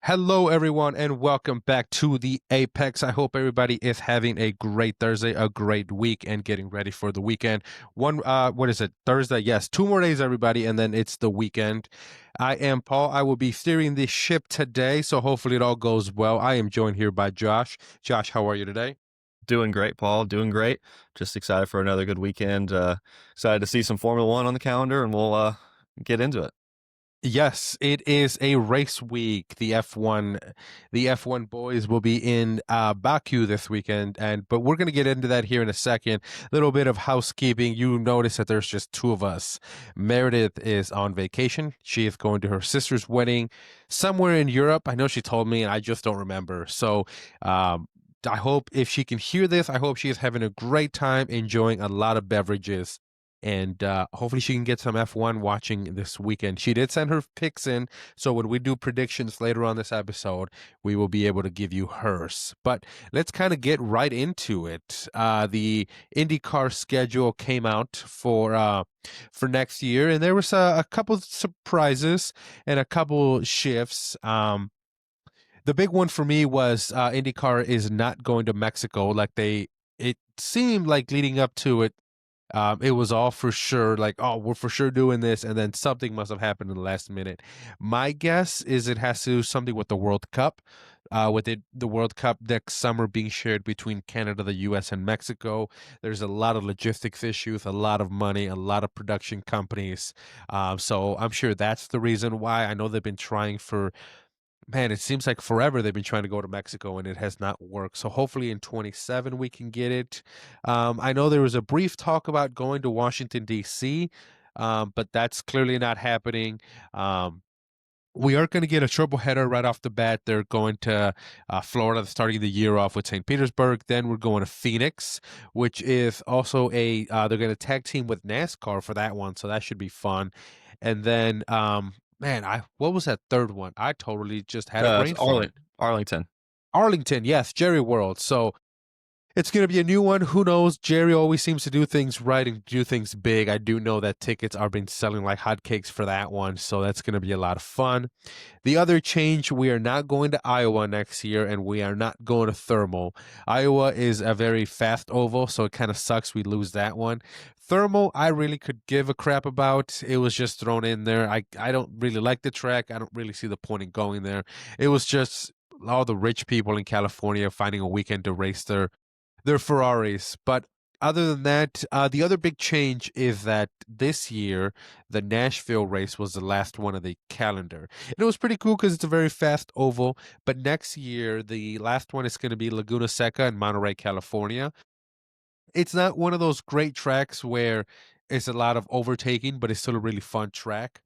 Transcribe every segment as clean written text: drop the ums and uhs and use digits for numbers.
Hello, everyone, and welcome back to the Apex. I hope everybody is having a great Thursday, a great week, and getting ready for the weekend. What is it? Thursday? Yes, 2 more days, everybody, and then it's the weekend. I am Paul. I will be steering the ship today, so hopefully it all goes well. I am joined here by Josh. Josh, how are you today? Doing great, Paul. Doing great. Just excited for another good weekend. Excited to see some Formula One on the calendar, and we'll get into it. Yes, it is a race week. The F1 boys will be in Baku this weekend, but we're going to get into that here in a second. Little bit of housekeeping. You notice that there's just two of us. Meredith is on vacation. She is going to her sister's wedding somewhere in Europe. I know she told me, and I just don't remember. So, I hope if she can hear this, I hope she is having a great time, enjoying a lot of beverages, and hopefully she can get some F1 watching this weekend. She did send her picks in, so when we do predictions later on this episode, we will be able to give you hers. But let's kind of get right into it. The IndyCar schedule came out for next year, and there was a couple surprises and a couple shifts. The big one for me was IndyCar is not going to Mexico like it seemed like leading up to it. It was all for sure, like, oh, we're for sure doing this, and then something must have happened in the last minute. My guess is it has to do something with the World Cup, the World Cup next summer being shared between Canada, the U.S., and Mexico. There's a lot of logistics issues, a lot of money, a lot of production companies. So I'm sure that's the reason why. I know they've been trying for Man, it seems like forever they've been trying to go to Mexico and it has not worked. So hopefully in 27 we can get it. I know there was a brief talk about going to Washington, D.C., but that's clearly not happening. Um, we are going to get a triple header right off the bat. They're going to Florida, starting the year off with St. Petersburg. Then we're going to Phoenix, which is also they're going to tag team with NASCAR for that one. So that should be fun. And then, man, what was that third one? I totally just had a It's brain fart. Arlington. Arlington, yes, Jerry World. So it's going to be a new one. Who knows? Jerry always seems to do things right and do things big. I do know that tickets are been selling like hotcakes for that one. So that's going to be a lot of fun. The other change, we are not going to Iowa next year and we are not going to Thermal. Iowa is a very fast oval, so it kind of sucks we lose that one. Thermal, I really could give a crap about. It was just thrown in there. I don't really like the track. I don't really see the point in going there. It was just all the rich people in California finding a weekend to race their Ferraris. But other than that, the other big change is that this year the Nashville race was the last one of the calendar, and it was pretty cool because it's a very fast oval. But next year, the last one is going to be Laguna Seca in Monterey, California. It's not one of those great tracks where it's a lot of overtaking, but it's still a really fun track.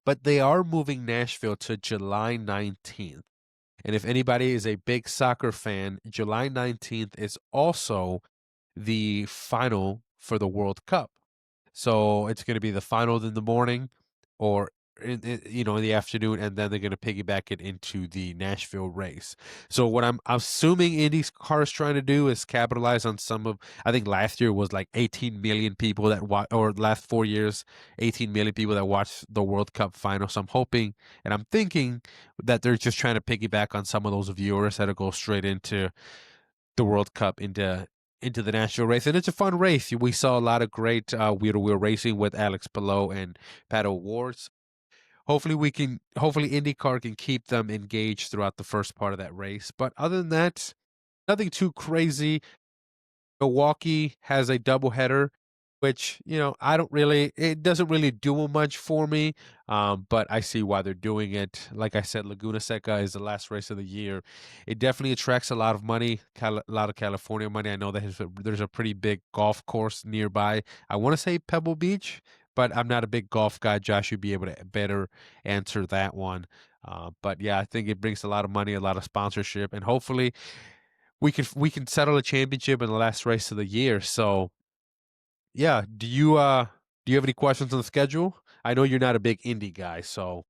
But they are moving Nashville to July 19th. And if anybody is a big soccer fan, July 19th is also the final for the World Cup. So it's going to be the final in the morning or in the afternoon, and then they're going to piggyback it into the Nashville race. So what I'm assuming IndyCar is trying to do is capitalize on some of. I think last year was like 18 million people or last 4 years, 18 million people that watched the World Cup final. So I'm hoping and I'm thinking that they're just trying to piggyback on some of those viewers that'll go straight into the World Cup into the national race, and it's a fun race. We saw a lot of great wheel-to-wheel racing with Alex Palou and Pato Awards. Hopefully IndyCar can keep them engaged throughout the first part of that race. But other than that, nothing too crazy. Milwaukee has a doubleheader, which, I don't really, it doesn't really do much for me, but I see why they're doing it. Like I said, Laguna Seca is the last race of the year. It definitely attracts a lot of money, a lot of California money. I know that there's a pretty big golf course nearby. I want to say Pebble Beach, but I'm not a big golf guy. Josh, you'd be able to better answer that one. But yeah, I think it brings a lot of money, a lot of sponsorship, and hopefully we can settle a championship in the last race of the year. So yeah, do you have any questions on the schedule? I know you're not a big indie guy, so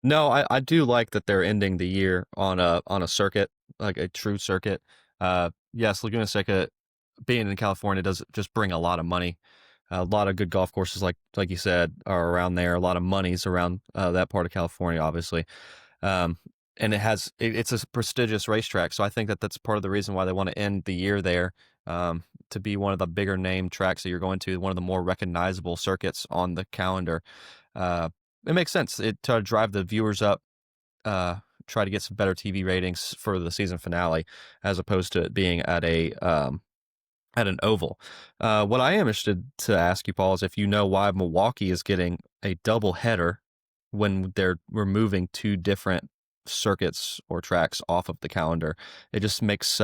No, I do like that they're ending the year on a circuit, like a true circuit. Yes, Laguna Seca being in California does just bring a lot of money. A lot of good golf courses, like you said, are around there. A lot of money's around that part of California, obviously. Um, and it's a prestigious racetrack. So I think that that's part of the reason why they want to end the year there, to be one of the bigger name tracks that you're going to, one of the more recognizable circuits on the calendar. Uh, it makes sense to drive the viewers up, uh, try to get some better TV ratings for the season finale, as opposed to it being at an oval. What I am interested to ask you, Paul, is if you know why Milwaukee is getting a double header when they're removing two different circuits or tracks off of the calendar. It just makes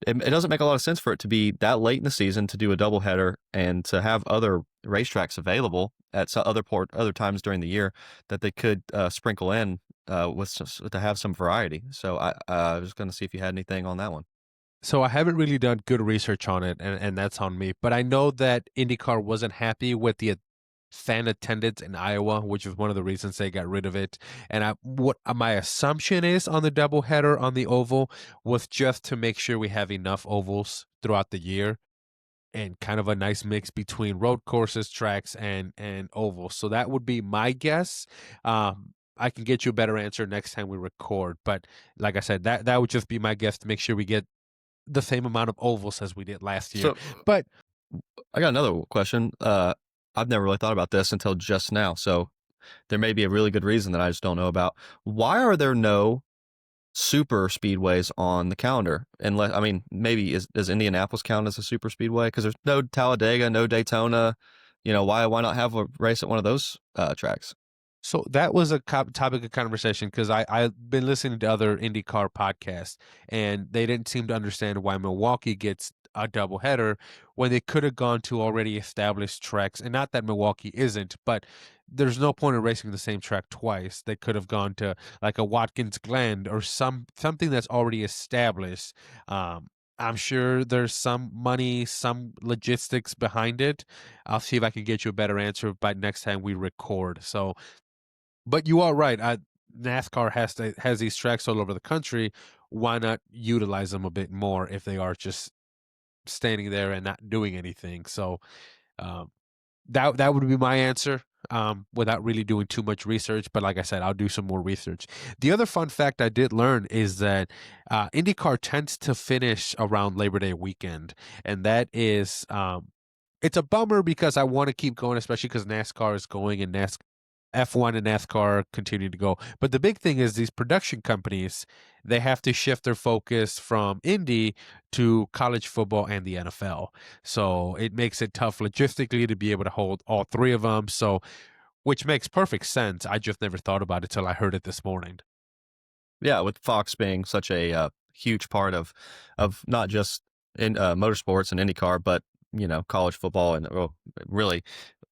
it doesn't make a lot of sense for it to be that late in the season to do a doubleheader and to have other racetracks available at some other times during the year that they could sprinkle in to have some variety. So I was going to see if you had anything on that one. So I haven't really done good research on it, and that's on me. But I know that IndyCar wasn't happy with the fan attendance in Iowa, which is one of the reasons they got rid of it. And what my assumption is on the doubleheader on the oval was just to make sure we have enough ovals throughout the year and kind of a nice mix between road courses, tracks, and ovals. So that would be my guess. I can get you a better answer next time we record, but like I said, that would just be my guess to make sure we get the same amount of ovals as we did last year. So But I got another question. I've never really thought about this until just now. So there may be a really good reason that I just don't know about. Why are there no super speedways on the calendar? Unless, I mean, maybe does Indianapolis count as a super speedway? Because there's no Talladega, no Daytona. Why not have a race at one of those tracks? so that was a topic of conversation because I've been listening to other IndyCar podcasts and they didn't seem to understand why Milwaukee gets a doubleheader when they could have gone to already established tracks. And not that Milwaukee isn't, but there's no point in racing the same track twice. They could have gone to like a Watkins Glen or something that's already established. I'm sure there's some money, some logistics behind it. I'll see if I can get you a better answer by next time we record. So but you are right. NASCAR has these tracks all over the country. Why not utilize them a bit more if they are just standing there and not doing anything? So um, that would be my answer. Without really doing too much research, but like I said, I'll do some more research. The other fun fact I did learn is that IndyCar tends to finish around Labor Day weekend, and that is it's a bummer because I want to keep going, especially because NASCAR is going and F1 and NASCAR continue to go. But the big thing is these production companies, they have to shift their focus from Indy to college football and the NFL. So it makes it tough logistically to be able to hold all three of them. So, which makes perfect sense. I just never thought about it till I heard it this morning. Yeah, with Fox being such a huge part of not just in motorsports and IndyCar, but college football and, well, really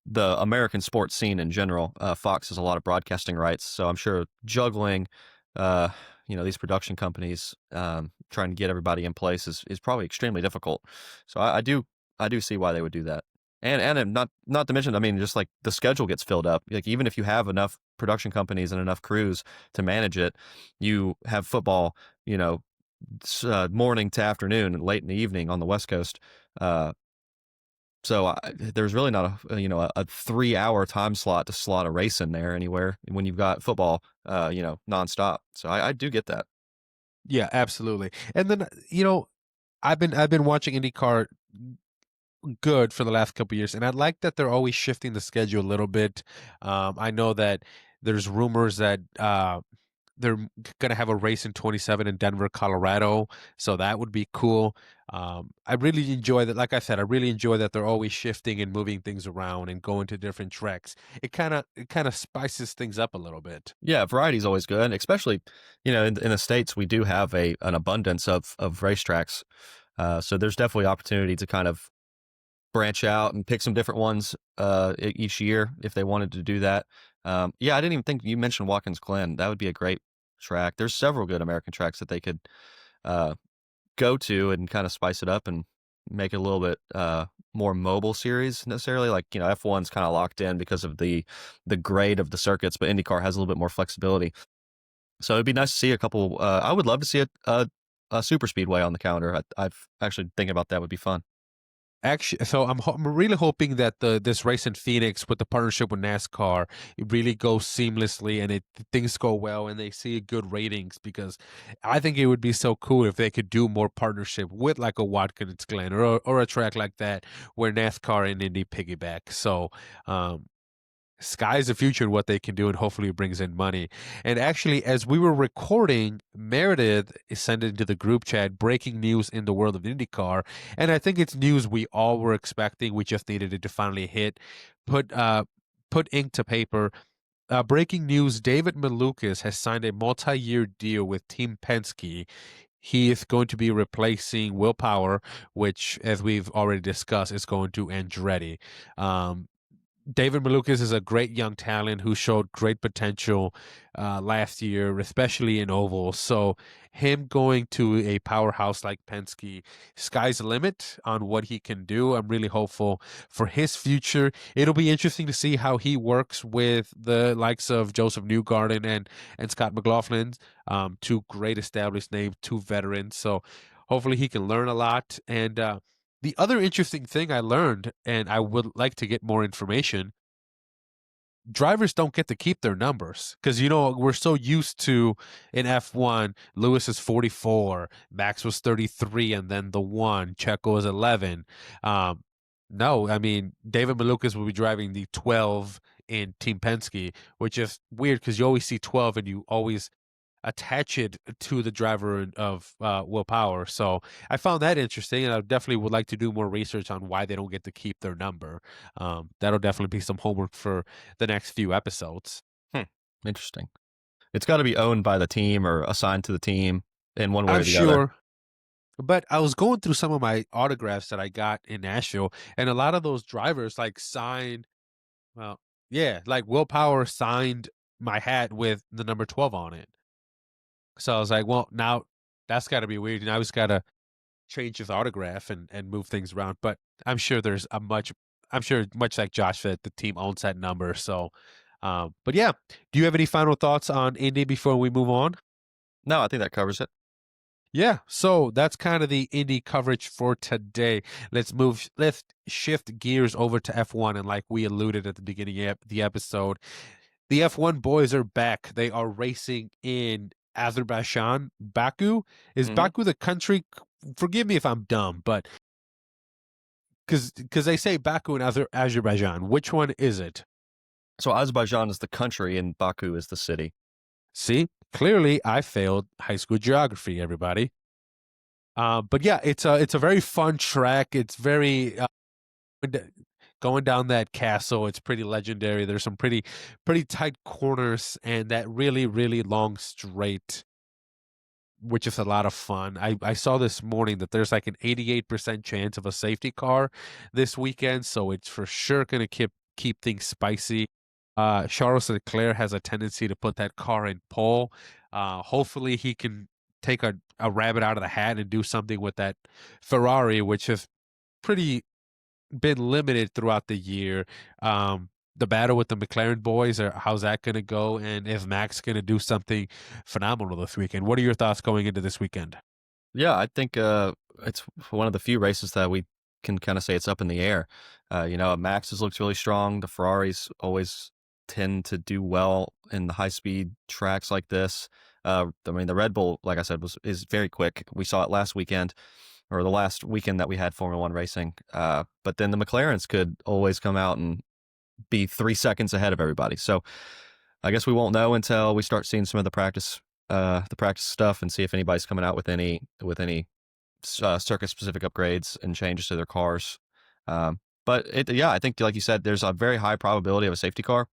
the American sports scene in general. Fox has a lot of broadcasting rights, so I'm sure juggling, uh, these production companies, trying to get everybody in place is probably extremely difficult. So I do see why they would do that. And not to mention, I mean, just like the schedule gets filled up. Like even if you have enough production companies and enough crews to manage it, you have football, morning to afternoon and late in the evening on the West Coast. So there's really not a 3 hour time slot to slot a race in there anywhere when you've got football, nonstop. So I do get that. Yeah, absolutely. And then I've been watching IndyCar good for the last couple of years, and I like that they're always shifting the schedule a little bit. I know that there's rumors that they're going to have a race in 27 in Denver, Colorado, so that would be cool. I really enjoy that. Like I said, I really enjoy that they're always shifting and moving things around and going to different tracks. It kind of spices things up a little bit. Yeah, variety is always good, especially in the States we do have an abundance of racetracks. So there's definitely opportunity to kind of branch out and pick some different ones each year if they wanted to do that. Yeah, I didn't even think you mentioned Watkins Glen. That would be a great track. There's several good American tracks that they could uh, go to and kind of spice it up and make it a little bit more mobile series necessarily. Like F1's kind of locked in because of the grade of the circuits, but IndyCar has a little bit more flexibility. So it'd be nice to see a couple. I would love to see a super speedway on the calendar. I've actually thinking about that would be fun. Actually, so I'm really hoping that this race in Phoenix with the partnership with NASCAR, it really goes seamlessly and it things go well and they see good ratings, because I think it would be so cool if they could do more partnership with like a Watkins Glen or a track like that where NASCAR and Indy piggyback. So um, sky's the future in what they can do, and hopefully it brings in money. And actually, as we were recording, Meredith sent into the group chat breaking news in the world of IndyCar, and I think it's news we all were expecting. We just needed it to finally hit, put uh, put ink to paper. Breaking news: David Malukas has signed a multi-year deal with Team Penske. He is going to be replacing Will Power, which, as we've already discussed, is going to Andretti. Um, David Malukas is a great young talent who showed great potential last year, especially in ovals. So him going to a powerhouse like Penske, sky's the limit on what he can do. I'm really hopeful for his future. It'll be interesting to see how he works with the likes of Joseph Newgarden and Scott McLaughlin, two great established names, two veterans. So hopefully he can learn a lot. And the other interesting thing I learned, and I would like to get more information, drivers don't get to keep their numbers because, we're so used to in F1, Lewis is 44, Max was 33, and then the one, Checo is 11. Um, no, I mean, David Malukas will be driving the 12 in Team Penske, which is weird because you always see 12 and you always attach it to the driver of Will Power. So I found that interesting, and I definitely would like to do more research on why they don't get to keep their number. That'll definitely be some homework for the next few episodes. Hmm. Interesting. It's got to be owned by the team or assigned to the team in one way I'm or the other. sure. But I was going through some of my autographs that I got in Nashville, and a lot of those drivers like signed, well, yeah, like Will Power signed my hat with the number 12 on it. So I was like, well, now that's got to be weird. And I was got to change his autograph and move things around. But I'm sure I'm sure much like Josh said, the team owns that number. So, but yeah, do you have any final thoughts on Indy before we move on? No, I think that covers it. Yeah, so that's kind of the Indy coverage for today. Let's shift gears over to F1. And like we alluded at the beginning of the episode, the F1 boys are back. They are racing in Azerbaijan. Baku? Is Hmm. Baku the country? Forgive me if I'm dumb, but because they say Baku and Azerbaijan. Which one is it? So Azerbaijan is the country and Baku is the city. See, clearly I failed high school geography, everybody. But yeah, it's a very fun track. It's very going down that castle. It's pretty legendary. There's some pretty tight corners and that really long straight, which is a lot of fun. I saw this morning that there's like an 88% chance of a safety car this weekend, so it's for sure going to keep things spicy. Charles Leclerc has a tendency to put that car in pole. Hopefully he can take a rabbit out of the hat and do something with that Ferrari, which has pretty been limited throughout the year. The battle with the McLaren boys, or how's that going to go? And is Max going to do something phenomenal this weekend? What are your thoughts going into this weekend? Yeah, I think it's one of the few races that we can kind of say it's up in the air. Max's looks really strong. The Ferraris always tend to do well in the high speed tracks like this. I mean, the Red Bull, like I said, is very quick. We saw it last weekend or the last weekend that we had Formula One racing. But then the McLarens could always come out and be 3 seconds ahead of everybody. So I guess we won't know until we start seeing some of the practice stuff, and see if anybody's coming out with any circuit specific upgrades and changes to their cars. But yeah, I think like you said, there's a very high probability of a safety car.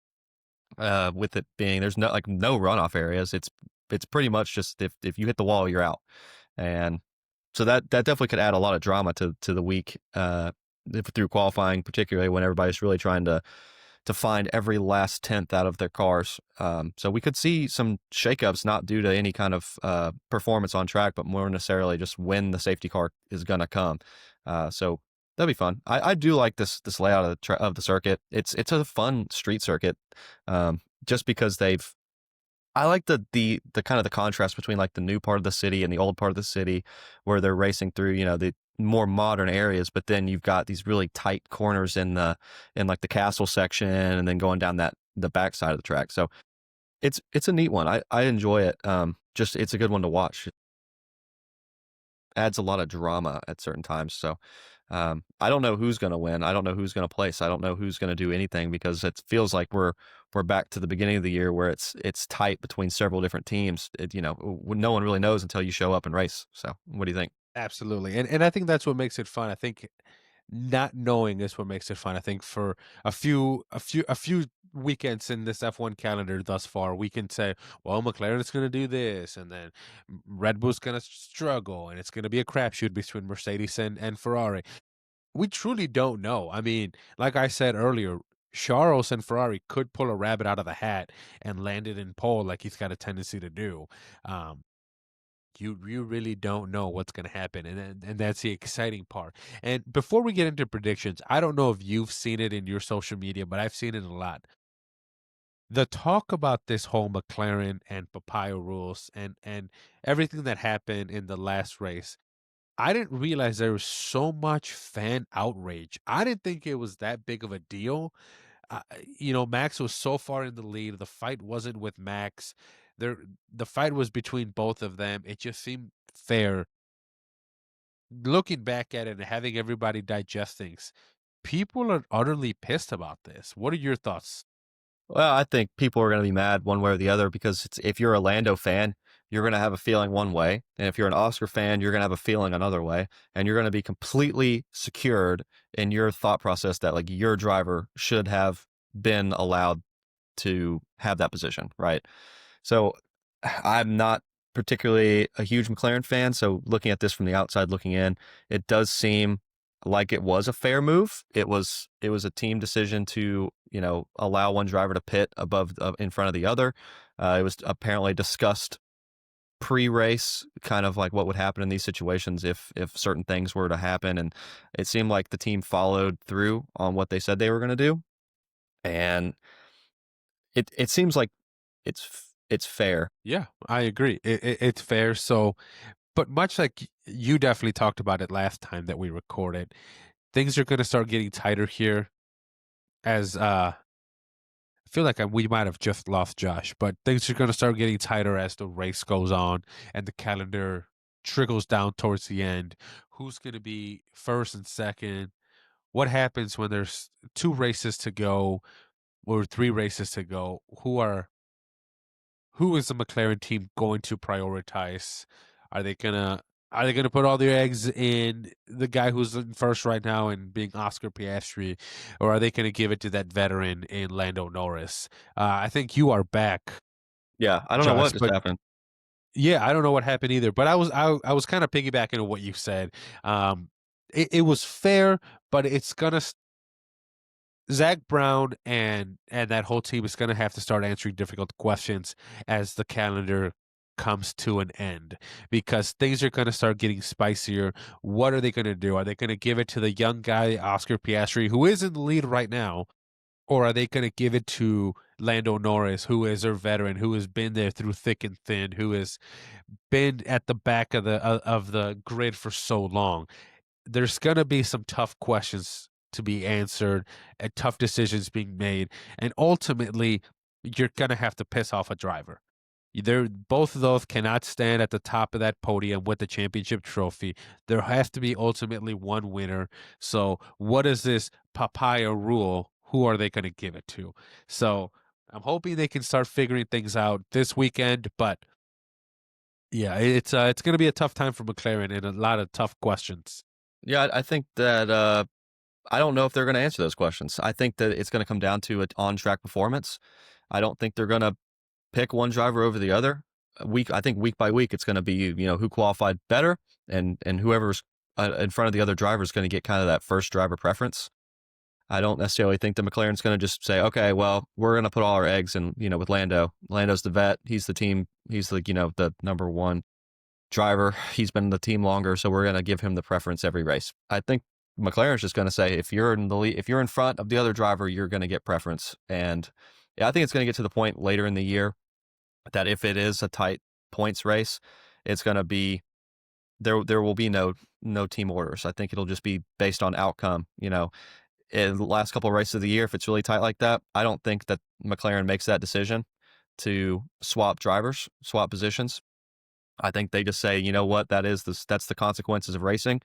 With it being there's no runoff areas. It's pretty much just if you hit the wall, you're out, and so that definitely could add a lot of drama to the week. Through qualifying, particularly when everybody's really trying to find every last tenth out of their cars. So we could see some shakeups, not due to any kind of performance on track, but more necessarily just when the safety car is going to come. So that'd be fun. I do like this layout of the circuit. It's a fun street circuit, just because I like the kind of the contrast between like the new part of the city and the old part of the city, where they're racing through, more modern areas, but then you've got these really tight corners in like the castle section, and then going down the back side of the track. So it's a neat one. I enjoy it. Just it's a good one to watch. It adds a lot of drama at certain times. So I don't know who's going to win. I don't know who's going to place. I don't know who's going to do anything, because it feels like we're back to the beginning of the year where it's tight between several different teams. No one really knows until you show up and race. So what do you think? Absolutely. And I think that's what makes it fun. I think not knowing is what makes it fun. I think for a few weekends in this F1 calendar thus far, we can say, well, McLaren's going to do this, and then Red Bull's going to struggle, and it's going to be a crapshoot between Mercedes and Ferrari. We truly don't know. I mean, like I said earlier, Charles and Ferrari could pull a rabbit out of the hat and land it in pole like he's got a tendency to do. Um, you really don't know what's going to happen, and that's the exciting part. And before we get into predictions, I don't know if you've seen it in your social media, but I've seen it a lot. The talk about this whole McLaren and papaya rules and everything that happened in the last race. I didn't realize there was so much fan outrage. I didn't think it was that big of a deal. Max was so far in the lead. The fight wasn't with Max. There, the fight was between both of them. It just seemed fair. Looking back at it and having everybody digest things, people are utterly pissed about this. What are your thoughts? Well, I think people are going to be mad one way or the other, because if you're a Lando fan, you're going to have a feeling one way. And if you're an Oscar fan, you're going to have a feeling another way. And you're going to be completely secured in your thought process that like your driver should have been allowed to have that position, right? So I'm not particularly a huge McLaren fan. So looking at this from the outside looking in, it does seem like it was a fair move. It was a team decision to allow one driver to pit above in front of the other. It was apparently discussed pre-race, kind of like what would happen in these situations if certain things were to happen, and it seemed like the team followed through on what they said they were going to do, and it seems like it's fair. Yeah, I agree. It's fair. So, but much like you definitely talked about it last time that we recorded, things are going to start getting tighter here as I feel like we might have just lost Josh, but things are going to start getting tighter as the race goes on and the calendar trickles down towards the end. Who's going to be first and second? What happens when there's two races to go or three races to go? Who is the McLaren team going to prioritize? Are they gonna are they gonna put all their eggs in the guy who's in first right now and being Oscar Piastri, or are they gonna give it to that veteran in Lando Norris? I think you are back, Yeah, I don't know Josh, what just but happened. yeah, I don't know what happened either. But I was kind of piggybacking on what you said. It was fair, but it's gonna Zach Brown and that whole team is going to have to start answering difficult questions as the calendar comes to an end, because things are going to start getting spicier. What are they going to do? Are they going to give it to the young guy Oscar Piastri, who is in the lead right now, or are they going to give it to Lando Norris, who is their veteran, who has been there through thick and thin, who has been at the back of the grid for so long? There's going to be some tough questions to be answered and tough decisions being made. And ultimately, you're going to have to piss off a driver. Both of those cannot stand at the top of that podium with the championship trophy. There has to be ultimately one winner. So, what is this papaya rule? Who are they going to give it to? So, I'm hoping they can start figuring things out this weekend. But yeah, it's going to be a tough time for McLaren and a lot of tough questions. Yeah, I think that I don't know if they're going to answer those questions. I think that it's going to come down to an on-track performance. I don't think they're going to pick one driver over the other. I think week by week, it's going to be who qualified better, and whoever's in front of the other driver is going to get kind of that first driver preference. I don't necessarily think the McLaren's going to just say, okay, well, we're going to put all our eggs in, with Lando. Lando's the vet. He's the team. He's the number one driver. He's been in the team longer, so we're going to give him the preference every race. I think McLaren's just going to say, if you're in the lead, if you're in front of the other driver, you're going to get preference. And yeah, I think it's going to get to the point later in the year that if it is a tight points race, it's going to be there will be no team orders. I think it'll just be based on outcome. In the last couple of races of the year, if it's really tight like that, I don't think that McLaren makes that decision to swap drivers, swap positions. I think they just say, you know what, that's the consequences of racing.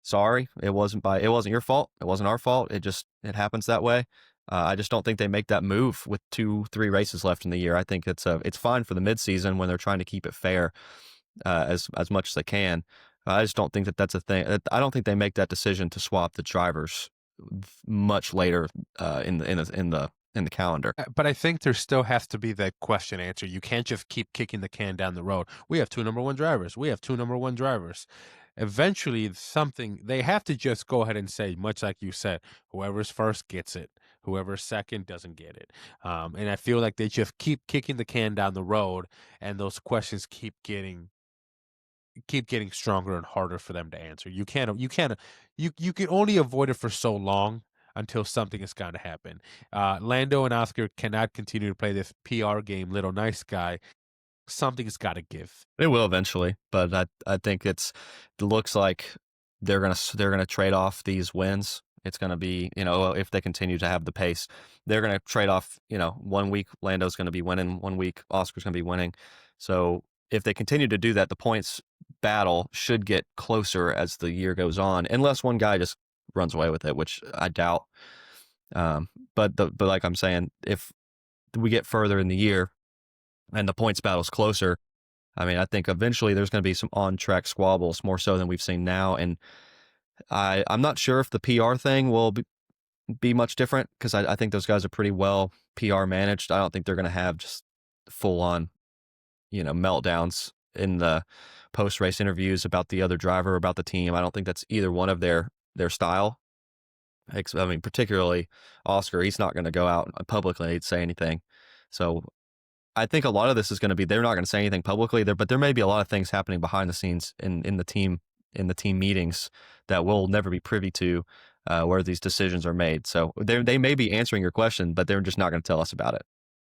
Sorry, it wasn't your fault. It wasn't our fault. It happens that way. I just don't think they make that move with 2-3 races left in the year. I think it's fine for the midseason when they're trying to keep it fair as much as they can. I just don't think that that's a thing. I don't think they make that decision to swap the drivers much later in the calendar. But I think there still has to be that question answer. You can't just keep kicking the can down the road. We have two number one drivers. We have two number one drivers. Eventually, something they have to just go ahead and say, much like you said, whoever's first gets it, whoever's second doesn't get it. And I feel like they just keep kicking the can down the road, and those questions keep getting stronger and harder for them to answer. You can only avoid it for so long until something is going to happen. Lando and Oscar cannot continue to play this PR game, little nice guy. Something's got to give. It will eventually, but I think it looks like they're gonna trade off these wins. It's gonna be, if they continue to have the pace, they're gonna trade off. 1 week Lando's gonna be winning, 1 week Oscar's gonna be winning. So if they continue to do that, the points battle should get closer as the year goes on, unless one guy just runs away with it, which I doubt. But like I'm saying, if we get further in the year and the points battle's closer, I mean, I think eventually there's going to be some on-track squabbles more so than we've seen now. And I'm not sure if the PR thing will be much different because I think those guys are pretty well PR managed. I don't think they're going to have just full-on, meltdowns in the post-race interviews about the other driver, about the team. I don't think that's either one of their style. I mean, particularly Oscar, he's not going to go out publicly and say anything. So I think a lot of this is going to be they're not going to say anything publicly there, but there may be a lot of things happening behind the scenes in the team meetings that we'll never be privy to, where these decisions are made. So they may be answering your question, but they're just not going to tell us about it.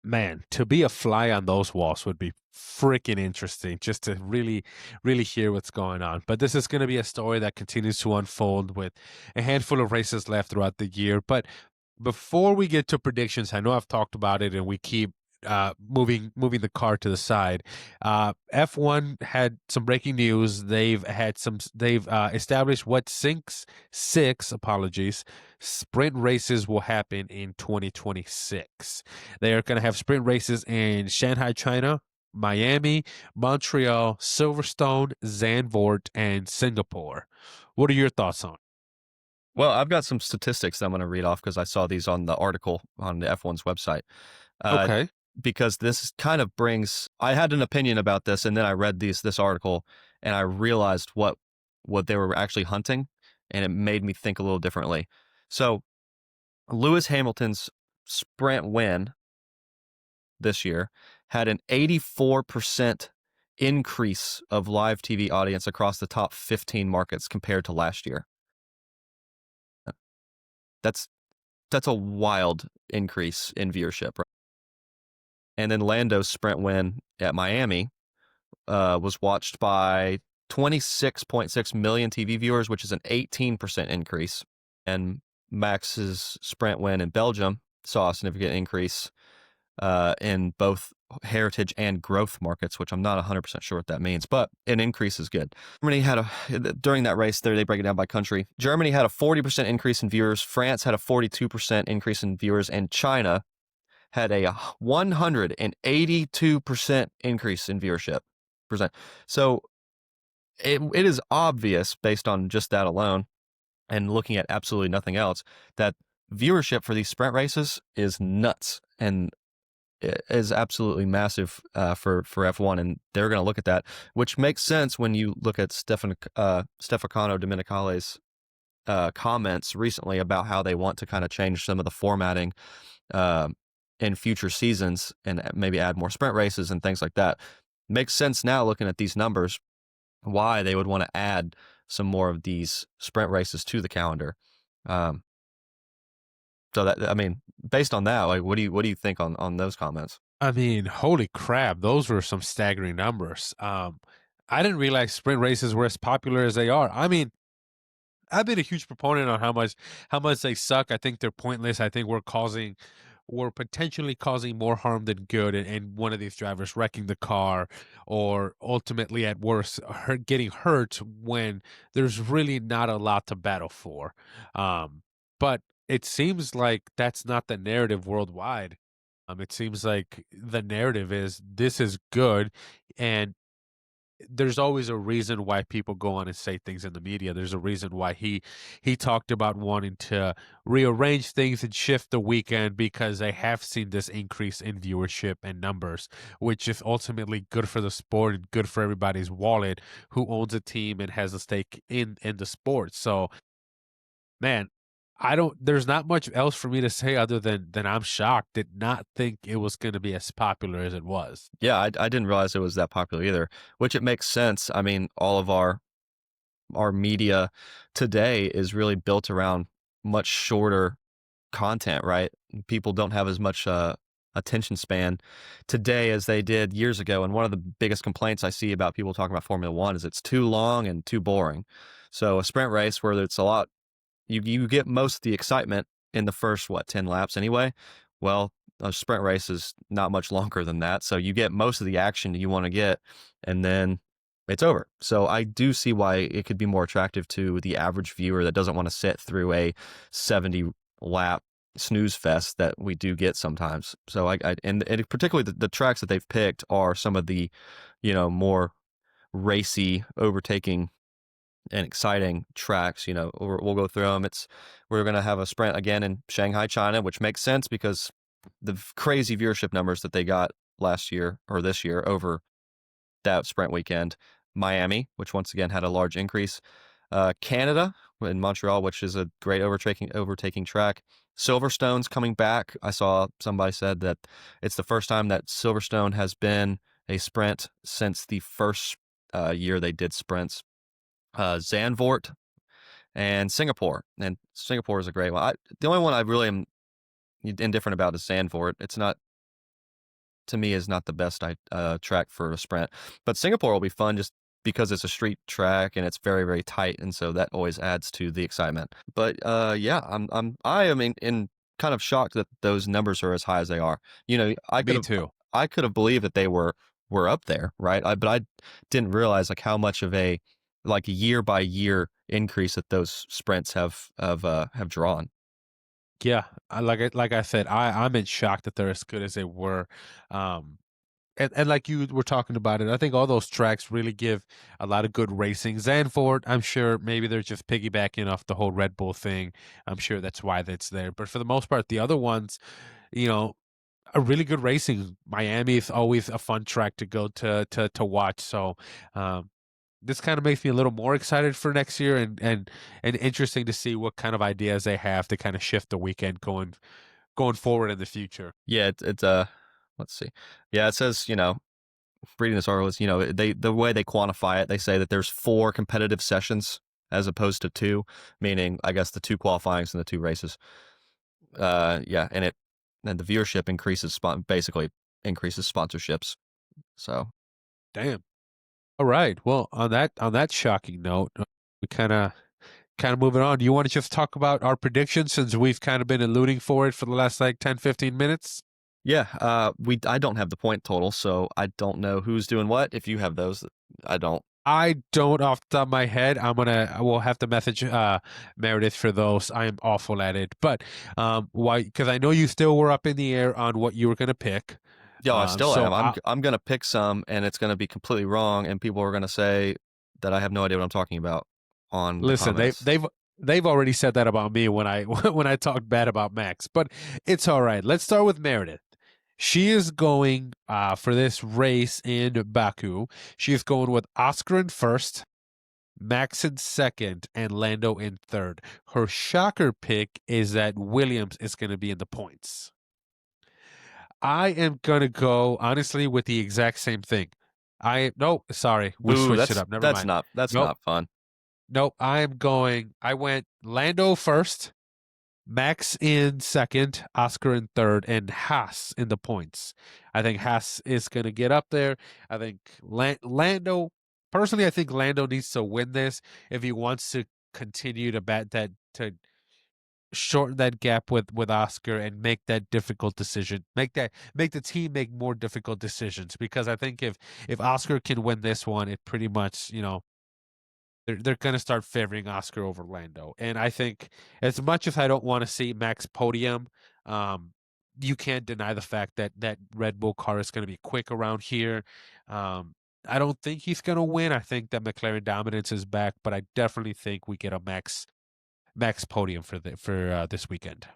Man, to be a fly on those walls would be freaking interesting just to really, really hear what's going on. But this is going to be a story that continues to unfold with a handful of races left throughout the year. But before we get to predictions, I know I've talked about it and we keep moving the car to the side. F1 had some breaking news. They've established what six sprint races will happen in 2026. They are going to have sprint races in Shanghai, China, Miami, Montreal, Silverstone, Zandvoort, and Singapore. What are your thoughts on? Well, I've got some statistics that I'm going to read off because I saw these on the article on the F1's website. Uh, Okay. because this kind of I had an opinion about this, and then I read this article, and I realized what they were actually hunting, and it made me think a little differently. So Lewis Hamilton's sprint win this year had an 84% increase of live TV audience across the top 15 markets compared to last year. That's a wild increase in viewership, right? And then Lando's sprint win at Miami was watched by 26.6 million TV viewers, which is an 18% increase. And Max's sprint win in Belgium saw a significant increase in both heritage and growth markets, which I'm not 100% sure what that means, but an increase is good. Germany during that race there, they break it down by country. Germany had a 40% increase in viewers. France had a 42% increase in viewers, and China had a 182% increase in viewership. So it is obvious based on just that alone and looking at absolutely nothing else that viewership for these sprint races is nuts and is absolutely massive for F1, and they're going to look at that, which makes sense when you look at Stefano Domenicali's comments recently about how they want to kind of change some of the formatting in future seasons and maybe add more sprint races and things like that. Makes sense now looking at these numbers why they would want to add some more of these sprint races to the calendar. So that, I mean, based on that, like, what do you think on those comments? I mean, holy crap, those were some staggering numbers. I didn't realize sprint races were as popular as they are. I mean, I've been a huge proponent on how much they suck. I think they're pointless. I think we're potentially causing more harm than good, and one of these drivers wrecking the car, or ultimately at worst getting hurt when there's really not a lot to battle for. But it seems like that's not the narrative worldwide. It seems like the narrative is this is good, and there's always a reason why people go on and say things in the media. There's a reason why he talked about wanting to rearrange things and shift the weekend because they have seen this increase in viewership and numbers, which is ultimately good for the sport and good for everybody's wallet who owns a team and has a stake in the sport. So, man, I don't there's not much else for me to say other than I'm shocked. Did not think it was going to be as popular as it was. Yeah, I didn't realize it was that popular either, which it makes sense. I mean, all of our media today is really built around much shorter content, right? People don't have as much attention span today as they did years ago. And one of the biggest complaints I see about people talking about Formula One is it's too long and too boring. So a sprint race where it's a lot, you get most of the excitement in the first 10 laps anyway. Well, a sprint race is not much longer than that, so you get most of the action you want to get, and then it's over. So I do see why it could be more attractive to the average viewer that doesn't want to sit through a 70 lap snooze fest that we do get sometimes. So and particularly the tracks that they've picked are some of the, more racy, overtaking and exciting tracks. We'll go through them. We're going to have a sprint again in Shanghai, China, which makes sense because the crazy viewership numbers that they got last year or this year over that sprint weekend. Miami, which once again had a large increase. Canada in Montreal, which is a great overtaking track. Silverstone's coming back. I saw somebody said that it's the first time that Silverstone has been a sprint since the first year they did sprints. Zandvoort and Singapore. And Singapore is a great one. The only one I really am indifferent about is Zandvoort. It's not, to me, is not the best track for a sprint. But Singapore will be fun just because it's a street track and it's very, very tight, and so that always adds to the excitement. But yeah, I am in kind of shocked that those numbers are as high as they are. Me too. I could have believed that they were up there, right? But I didn't realize like how much of a like year by year increase that those sprints have drawn. Yeah, like I said, I'm in shock that they're as good as they were. Um, and like you were talking about it, I think all those tracks really give a lot of good racing. Zandvoort, I'm sure maybe they're just piggybacking off the whole Red Bull thing. I'm sure that's why that's there. But for the most part, the other ones, you know, a really good racing. Miami is always a fun track to go to watch. So um, this kind of makes me a little more excited for next year, and interesting to see what kind of ideas they have to kind of shift the weekend going forward in the future. Yeah, it's let's see. Yeah, it says, reading this article is, the way they quantify it, they say that there's 4 competitive sessions as opposed to 2, meaning I guess the 2 qualifyings and the 2 races. Yeah, and the viewership basically increases sponsorships. So Damn. All right. Well, on that shocking note, we kind of moving on. Do you want to just talk about our predictions since we've kind of been alluding for it for the last like 10, 15 minutes? yeah, I don't have the point total, so I don't know who's doing what. If you have those, I don't. I don't off the top of my head. I will have to message Meredith for those. I am awful at it. But why? Because I know you still were up in the air on what you were going to pick. Yeah, I still So am. I'm gonna pick some, and it's gonna be completely wrong, and people are gonna say that I have no idea what I'm talking about on the listen, comments. they've already said that about me when I when I talked bad about Max. But it's all right. Let's start with Meredith. She is going for this race in Baku. She is going with Oscar in first, Max in second, and Lando in third. Her shocker pick is that Williams is going to be in the points. I am going to go, honestly, with the exact same thing. No, sorry, we Boo, switched it up. Never mind. that's Nope, not fun. nope. I went Lando first, Max in second, Oscar in third, and Haas in the points. I think Haas is going to get up there. I think Lando. personally, I think Lando needs to win this if he wants to continue to bat that to shorten that gap with Oscar and make that difficult decision. Make the team make more difficult decisions because I think if Oscar can win this one, it pretty much, they're going to start favoring Oscar over Lando. And I think as much as I don't want to see Max podium, you can't deny the fact that that Red Bull car is going to be quick around here. I don't think he's going to win. I think that McLaren dominance is back, but I definitely think we get a Max podium for this weekend.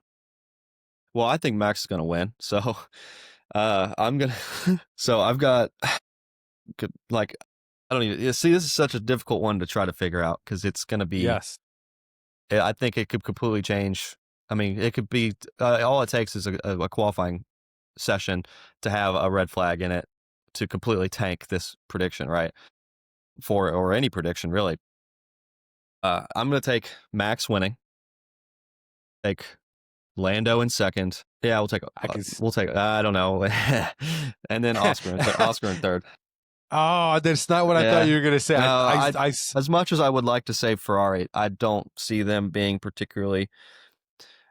Well, I think Max is going to win. So I'm going to, so I've got, like, I don't even see. This is such a difficult one to try to figure out because it's going to be. Yes. I think it could completely change. I mean, it could be all it takes is a qualifying session to have a red flag in it to completely tank this prediction, right? Or any prediction really. I'm going to take Max winning. Take Lando in second. Yeah, we'll take. We'll take. I don't know. And then Oscar in third. Oh, that's not what I thought you were going to say. As much as I would like to say Ferrari, I don't see them being particularly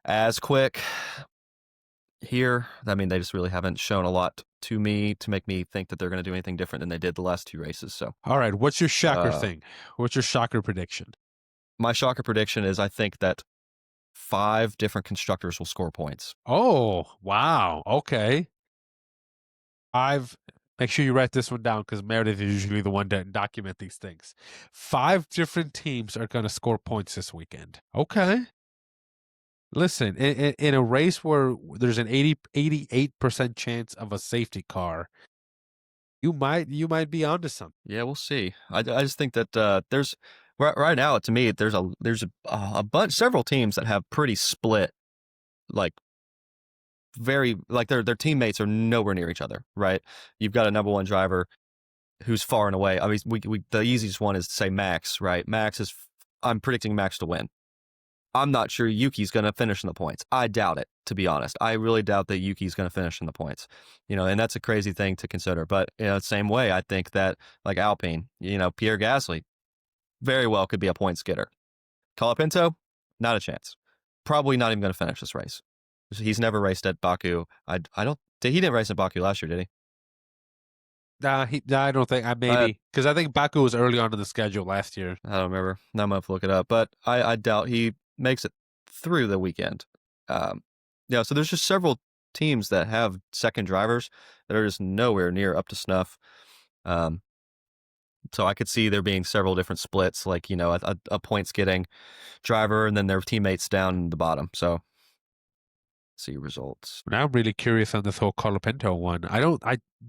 as quick here. I mean, they just really haven't shown a lot to me to make me think that they're going to do anything different than they did the last two races. So, all right, what's your shocker thing? What's your shocker prediction? My shocker prediction is I think that 5 different constructors will score points. Oh, wow. Okay. 5. Make sure you write this one down because Meredith is usually the one to document these things. 5 different teams are going to score points this weekend. Okay. Listen, in a race where there's an 88% chance of a safety car, you might be onto something. Yeah, we'll see. I just think that there's right now to me there's a bunch, several teams that have pretty split, like very like their teammates are nowhere near each other, right? You've got a number one driver who's far and away. I mean, we the easiest one is to say Max, right? I'm predicting Max to win. I'm not sure Yuki's going to finish in the points. I doubt it, to be honest. I really doubt that Yuki's going to finish in the points. And that's a crazy thing to consider. But same way, I think that like Alpine, Pierre Gasly very well could be a points getter. Colapinto, not a chance. Probably not even going to finish this race. He's never raced at Baku. I don't. He didn't race at Baku last year, did he? I don't think. Maybe because I think Baku was early on in the schedule last year. I don't remember. Now I'm gonna have to look it up, but I doubt he makes it through the weekend. So there's just several teams that have second drivers that are just nowhere near up to snuff. So I could see there being several different splits, like a points getting driver and then their teammates down in the bottom. So see results. Now I'm really curious on this whole Colapinto one. I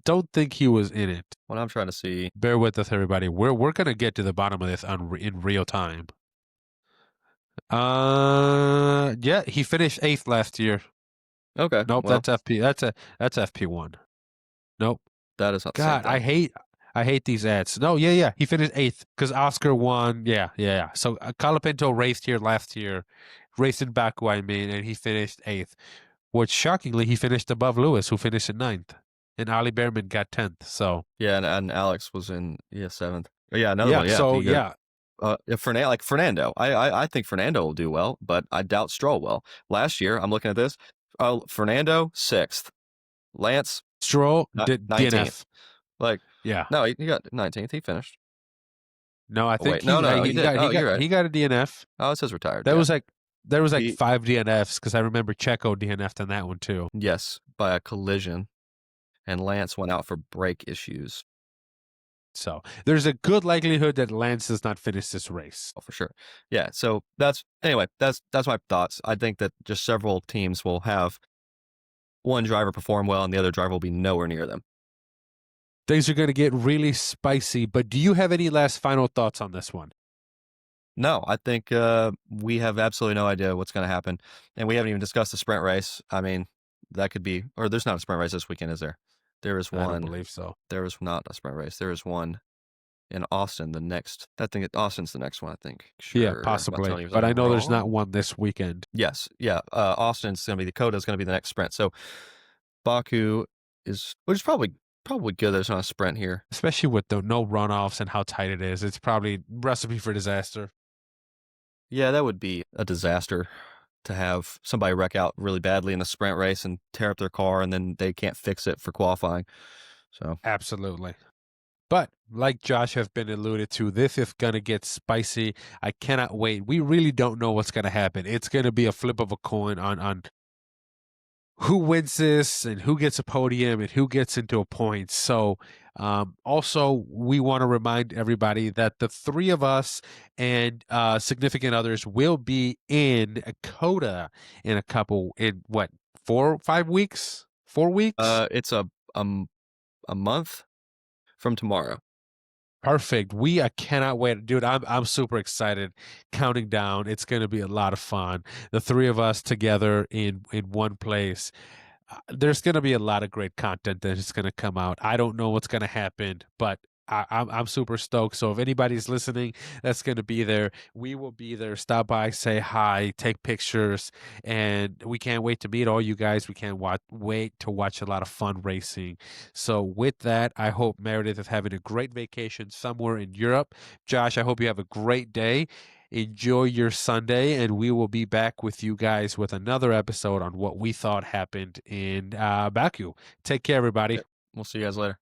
don't think he was in it. What I'm trying to see. Bear with us, everybody. We're gonna get to the bottom of this in real time. Yeah, he finished 8th last year. Okay. Nope, well, that's FP. That's FP1. Nope. That is not. God, I hate these ads. No, yeah. He finished 8th because Oscar won. Yeah. So Colapinto raced here last year, raced in Baku, and he finished 8th. Which shockingly, he finished above Lewis, who finished in 9th, and Ali Behrman got 10th. So yeah, and Alex was in 7th. Yeah, another one. Yeah. So yeah. Fernando. I think Fernando will do well, but I doubt Stroll will. Last year, I'm looking at this. Fernando 6th, Lance Stroll did 19th. DNF. Yeah. No, he got 19th. He finished. No, I think he did. He got a DNF. Oh, it says retired. There was 5 DNFs because I remember Checo DNF'd on that one too. Yes, by a collision, and Lance went out for brake issues. So there's a good likelihood that Lance does not finish this race. Oh, for sure. Yeah. So that's my thoughts. I think that just several teams will have one driver perform well and the other driver will be nowhere near them. Things are going to get really spicy, but do you have any last final thoughts on this one? No, I think we have absolutely no idea what's going to happen. And we haven't even discussed the sprint race. I mean, that could be, or there's not a sprint race this weekend, is there? There is one. I don't believe so. There is not a sprint race. There is one in Austin. Austin's the next one, I think. Sure. Yeah, possibly. But I know there's not one this weekend. Yes. Yeah. Austin's going to be Dakota's going to be the next sprint. So Baku which is probably Probably good there's not a sprint here. especially with the no runoffs and how tight it is. It's probably recipe for disaster. Yeah, that would be a disaster to have somebody wreck out really badly in a sprint race and tear up their car, and then they can't fix it for qualifying. So Absolutely. But like Josh have been alluded to, this is gonna get spicy. I cannot wait. We really don't know what's gonna happen. It's gonna be a flip of a coin on who wins this and who gets a podium and who gets into a point. So, also, we want to remind everybody that the three of us and significant others will be in Coda in a couple, in what, 4 5 weeks, 4 weeks? it's um a month from tomorrow. Perfect. I cannot wait, dude. I'm super excited. Counting down. It's going to be a lot of fun. The three of us together in one place. There's going to be a lot of great content that is going to come out. I don't know what's going to happen, but I'm super stoked. So if anybody's listening, that's going to be there. We will be there. Stop by, say hi, take pictures, and we can't wait to meet all you guys. We can't wait to watch a lot of fun racing. So with that, I hope Meredith is having a great vacation somewhere in Europe. Josh, I hope you have a great day. Enjoy your Sunday, and we will be back with you guys with another episode on what we thought happened in Baku. Take care, everybody. Yep. We'll see you guys later.